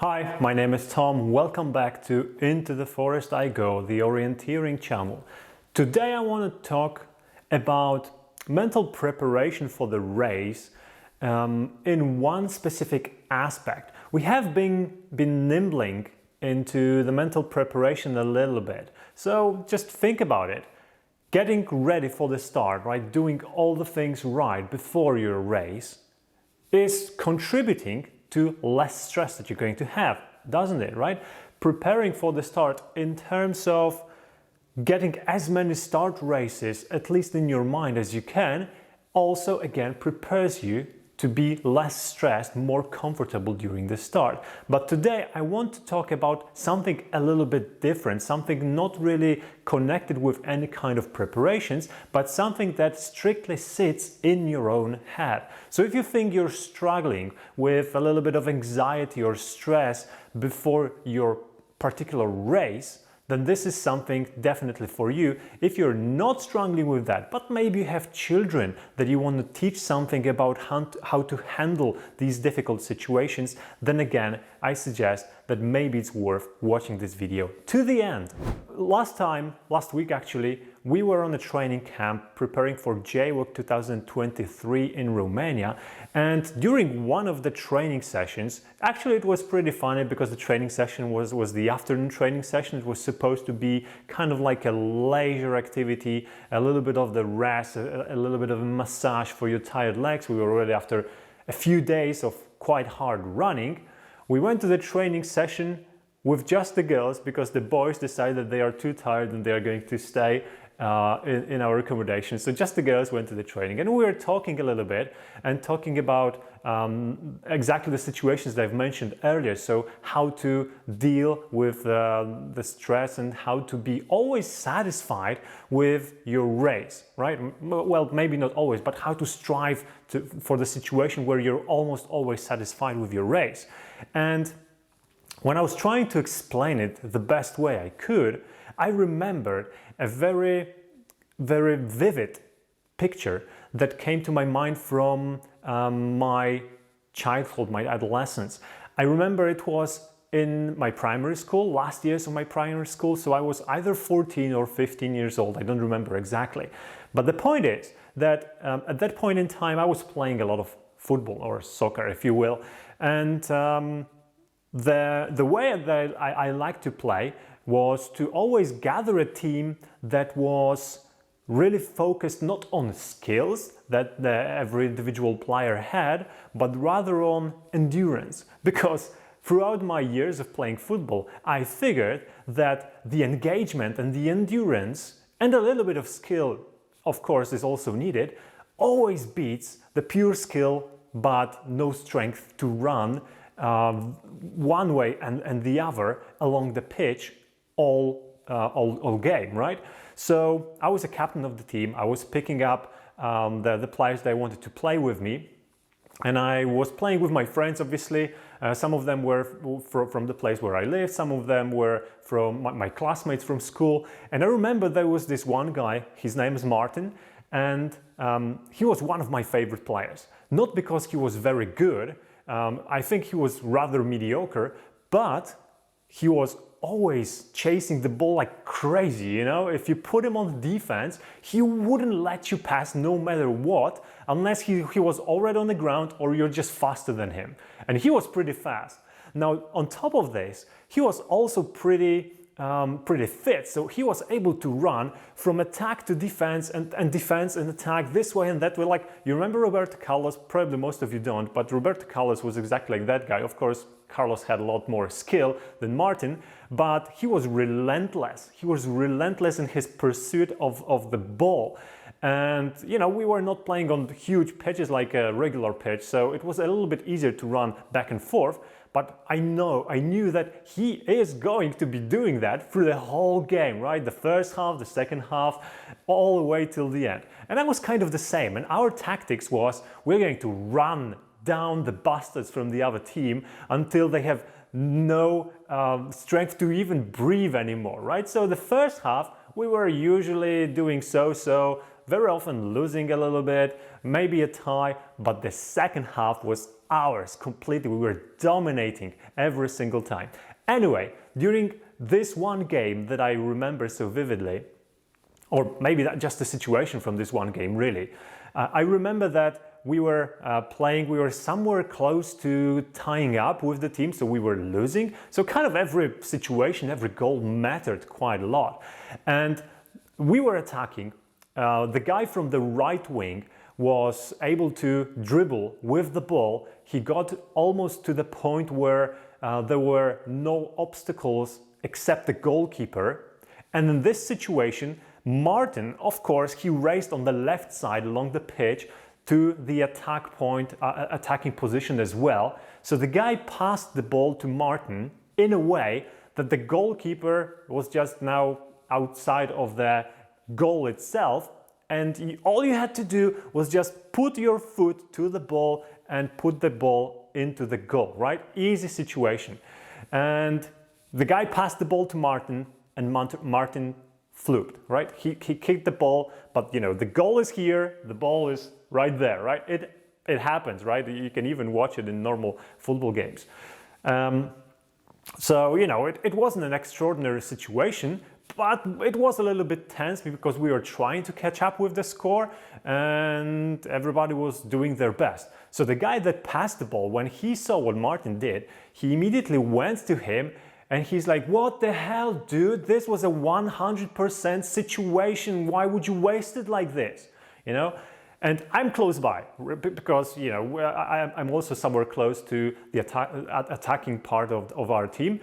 Hi, my name is Tom. Welcome back to Into the Forest I Go, the orienteering channel. Today I want to talk about mental preparation for the race in one specific aspect. We have been nibbling into the mental preparation a little bit. So just think about it. Getting ready for the start, right? Doing all the things right before your race is contributing to less stress that you're going to have, doesn't it, right? Preparing for the start in terms of getting as many start races, at least in your mind, as you can, also again prepares you to be less stressed, more comfortable during the start. But today I want to talk about something a little bit different, something not really connected with any kind of preparations, but something that strictly sits in your own head. So if you think you're struggling with a little bit of anxiety or stress before your particular race, then this is something definitely for you. If you're not struggling with that, but maybe you have children that you want to teach something about how to handle these difficult situations, then again, I suggest that maybe it's worth watching this video to the end. Last week actually, we were on a training camp preparing for JWOC 2023 in Romania, and during one of the training sessions, actually it was pretty funny because the training session was the afternoon training session. It was supposed to be kind of like a leisure activity, a little bit of the rest, a little bit of a massage for your tired legs. We were already after a few days of quite hard running. We went to the training session with just the girls because the boys decided they are too tired and they are going to stay in our accommodation. So just the girls went to the training, and we were talking a little bit and talking about exactly the situations that I've mentioned earlier. So how to deal with the stress and how to be always satisfied with your race, right? Well, maybe not always, but how to strive for the situation where you're almost always satisfied with your race. And when I was trying to explain it the best way I could, I remembered a very, very vivid picture that came to my mind from my childhood, my adolescence. I remember it was in my primary school, last years of my primary school, so I was either 14 or 15 years old, I don't remember exactly. But the point is that at that point in time I was playing a lot of football or soccer, if you will, and the way that I like to play was to always gather a team that was really focused not on skills that every individual player had, but rather on endurance. Because throughout my years of playing football, I figured that the engagement and the endurance and a little bit of skill, of course, is also needed, always beats the pure skill but no strength to run one way and the other along the pitch all game, right? So I was a captain of the team. I was picking up the players that I wanted to play with me, and I was playing with my friends, obviously. Some of them were from the place where I lived, some of them were from my classmates from school. And I remember there was this one guy, his name is Martin, and he was one of my favorite players. Not because he was very good, I think he was rather mediocre, but he was always chasing the ball like crazy, you know? If you put him on defense, he wouldn't let you pass no matter what, unless he was already on the ground or you're just faster than him. And he was pretty fast. Now, on top of this, he was also pretty fit, so he was able to run from attack to defense and defense and attack this way and that way. Like, you remember Roberto Carlos? Probably most of you don't, but Roberto Carlos was exactly like that guy. Of course, Carlos had a lot more skill than Martin, but he was relentless. He was relentless in his pursuit of the ball. And, you know, we were not playing on huge pitches like a regular pitch, so it was a little bit easier to run back and forth. But I knew that he is going to be doing that through the whole game, right? The first half, the second half, all the way till the end. And that was kind of the same. And our tactics was, we're going to run down the bastards from the other team until they have no strength to even breathe anymore, right? So the first half, we were usually doing so, very often losing a little bit, maybe a tie, but the second half was ours completely. We were dominating every single time. Anyway, during this one game that I remember so vividly, or maybe that just a situation from this one game really, I remember that we were playing, we were somewhere close to tying up with the team, so we were losing. So kind of every situation, every goal mattered quite a lot. And we were attacking. The guy from the right wing was able to dribble with the ball. He got almost to the point where there were no obstacles except the goalkeeper. And in this situation, Martin, of course, he raced on the left side along the pitch to the attacking position as well. So the guy passed the ball to Martin in a way that the goalkeeper was just now outside of the goal itself, and all you had to do was just put your foot to the ball and put the ball into the goal, right? Easy situation. And the guy passed the ball to Martin, and Martin fluked, right? He kicked the ball, but the goal is here, the ball is right there, right? It happens, right? You can even watch it in normal football games. So, it wasn't an extraordinary situation, but it was a little bit tense because we were trying to catch up with the score and everybody was doing their best. So the guy that passed the ball, when he saw what Martin did, he immediately went to him and he's like, "What the hell, dude? This was a 100% situation. Why would you waste it like this?" And I'm close by because, I'm also somewhere close to the attacking part of our team.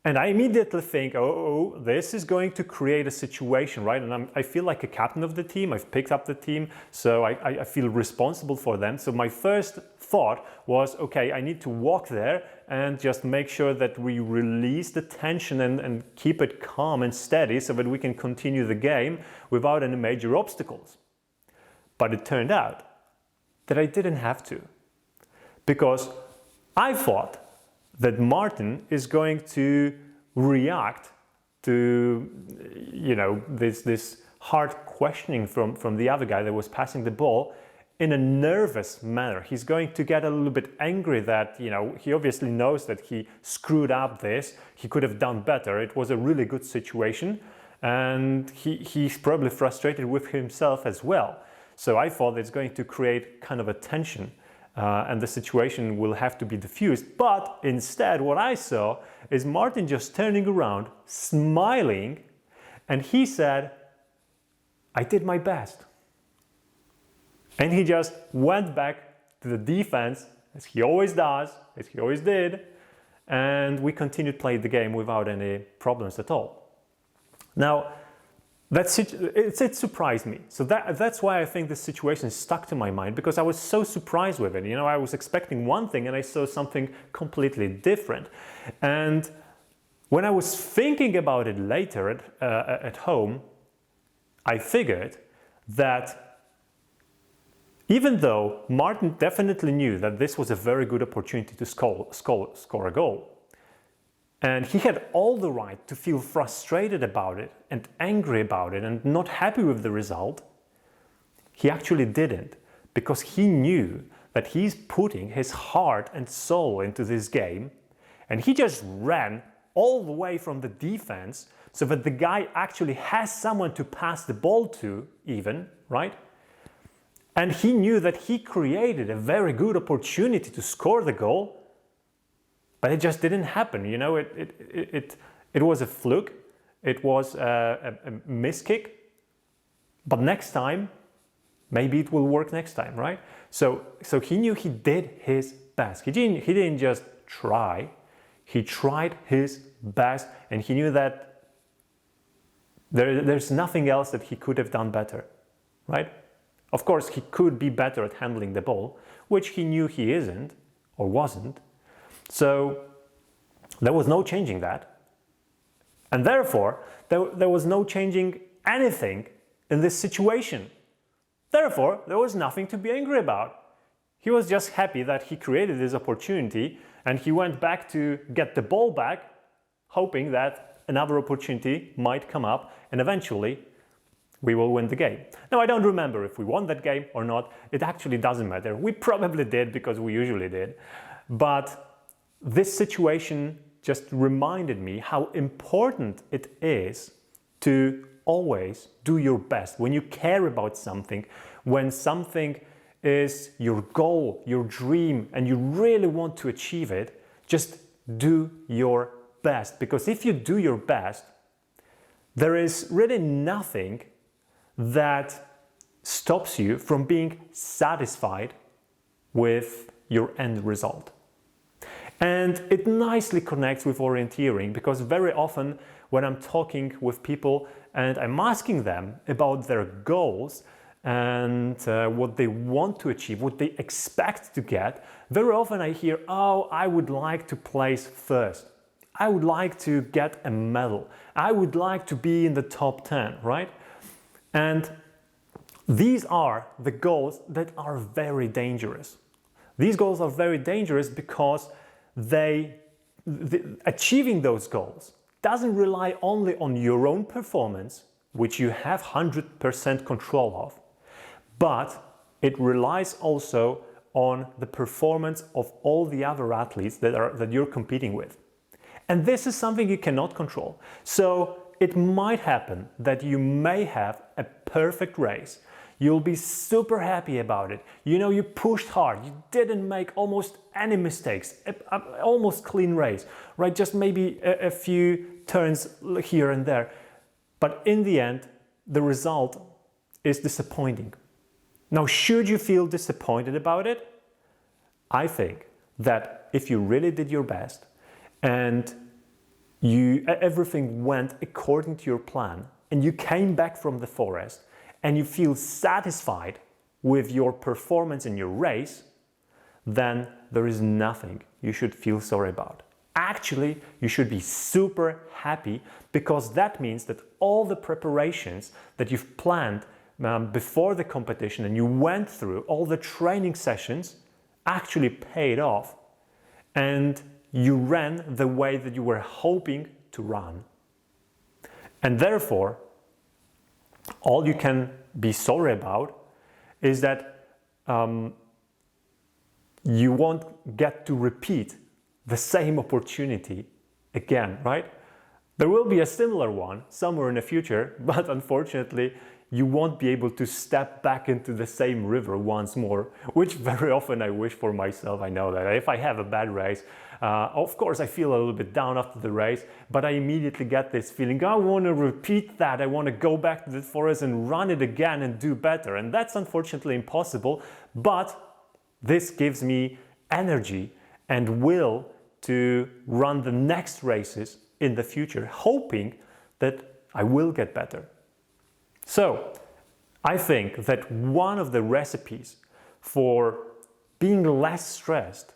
And I immediately think, oh, this is going to create a situation, right? And I feel like a captain of the team. I've picked up the team, so I feel responsible for them. So my first thought was, okay, I need to walk there and just make sure that we release the tension and keep it calm and steady so that we can continue the game without any major obstacles. But it turned out that I didn't have to, because I thought that Martin is going to react to, this hard questioning from the other guy that was passing the ball in a nervous manner. He's going to get a little bit angry that, he obviously knows that he screwed up this. He could have done better. It was a really good situation. And he's probably frustrated with himself as well. So I thought it's going to create kind of a tension and the situation will have to be diffused. But instead, what I saw is Martin just turning around, smiling, and he said, "I did my best." And he just went back to the defense, as he always does, as he always did, and we continued playing the game without any problems at all. Now, it surprised me. So that's why I think this situation stuck to my mind, because I was so surprised with it. I was expecting one thing and I saw something completely different. And when I was thinking about it later at home, I figured that even though Martin definitely knew that this was a very good opportunity to score a goal, and he had all the right to feel frustrated about it and angry about it and not happy with the result, he actually didn't, because he knew that he's putting his heart and soul into this game, and he just ran all the way from the defense so that the guy actually has someone to pass the ball to even, right? And he knew that he created a very good opportunity to score the goal, but it just didn't happen. It was a fluke. It was a miskick. But next time, maybe it will work next time, right? So he knew he did his best. He didn't just try. He tried his best, and he knew that there's nothing else that he could have done better, right? Of course, he could be better at handling the ball, which he knew he isn't or wasn't. So there was no changing that. And therefore, there was no changing anything in this situation. Therefore, there was nothing to be angry about. He was just happy that he created this opportunity, and he went back to get the ball back, hoping that another opportunity might come up, and eventually we will win the game. Now, I don't remember if we won that game or not. It actually doesn't matter. We probably did because we usually did. But this situation just reminded me how important it is to always do your best. When you care about something, when something is your goal, your dream, and you really want to achieve it, just do your best. Because if you do your best, there is really nothing that stops you from being satisfied with your end result. And it nicely connects with orienteering, because very often when I'm talking with people and I'm asking them about their goals and what they want to achieve, what they expect to get, very often I hear, oh, I would like to place first. I would like to get a medal. I would like to be in the top 10, right? And these are the goals that are very dangerous. These goals are very dangerous because achieving those goals doesn't rely only on your own performance, which you have 100% control of, but it relies also on the performance of all the other athletes that you're competing with. And this is something you cannot control. So it might happen that you may have a perfect race. You'll be super happy about it. You know, you pushed hard. You didn't make almost any mistakes. Almost clean race, right? Just maybe a few turns here and there. But in the end, the result is disappointing. Now, should you feel disappointed about it? I think that if you really did your best and everything went according to your plan and you came back from the forest and you feel satisfied with your performance in your race, then there is nothing you should feel sorry about. Actually, you should be super happy, because that means that all the preparations that you've planned before the competition and you went through, all the training sessions, actually paid off, and you ran the way that you were hoping to run. And therefore, all you can be sorry about is that you won't get to repeat the same opportunity again, right? There will be a similar one somewhere in the future, but unfortunately, you won't be able to step back into the same river once more, which very often I wish for myself. I know that if I have a bad race, of course I feel a little bit down after the race, but I immediately get this feeling, I want to repeat that, I want to go back to the forest and run it again and do better. And that's unfortunately impossible, but this gives me energy and will to run the next races in the future, hoping that I will get better. So, I think that one of the recipes for being less stressed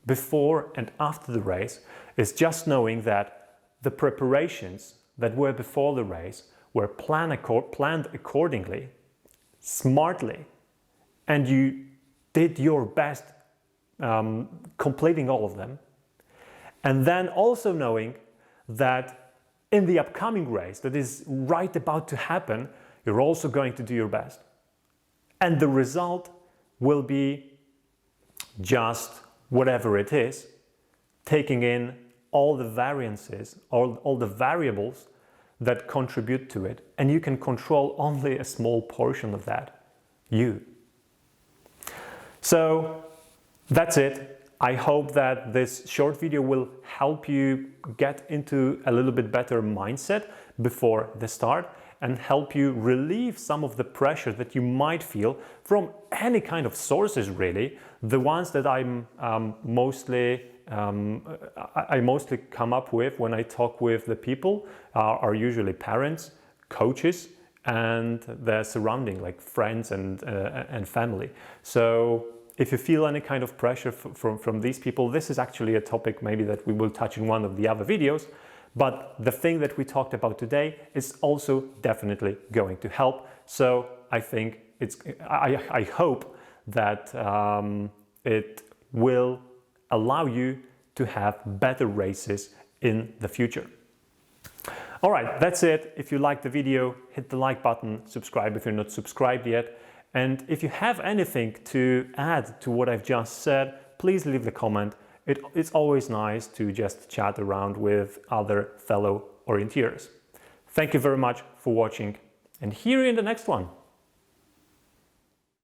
before and after the race is just knowing that the preparations that were before the race were planned accordingly, smartly, and you did your best completing all of them. And then also knowing that in the upcoming race that is right about to happen, you're also going to do your best. And the result will be just whatever it is, taking in all the variances, all the variables that contribute to it. And you can control only a small portion of that, you. So that's it. I hope that this short video will help you get into a little bit better mindset before the start and help you relieve some of the pressure that you might feel from any kind of sources, really. The ones that I mostly come up with when I talk with the people are usually parents, coaches, and the surrounding, like friends and family. So if you feel any kind of pressure from these people, this is actually a topic maybe that we will touch in one of the other videos. But the thing that we talked about today is also definitely going to help. So I think I hope that it will allow you to have better races in the future. Alright, that's it. If you liked the video, hit the like button, subscribe if you're not subscribed yet. And if you have anything to add to what I've just said, please leave the comment. It's always nice to just chat around with other fellow orienteers. Thank you very much for watching, and see you in the next one.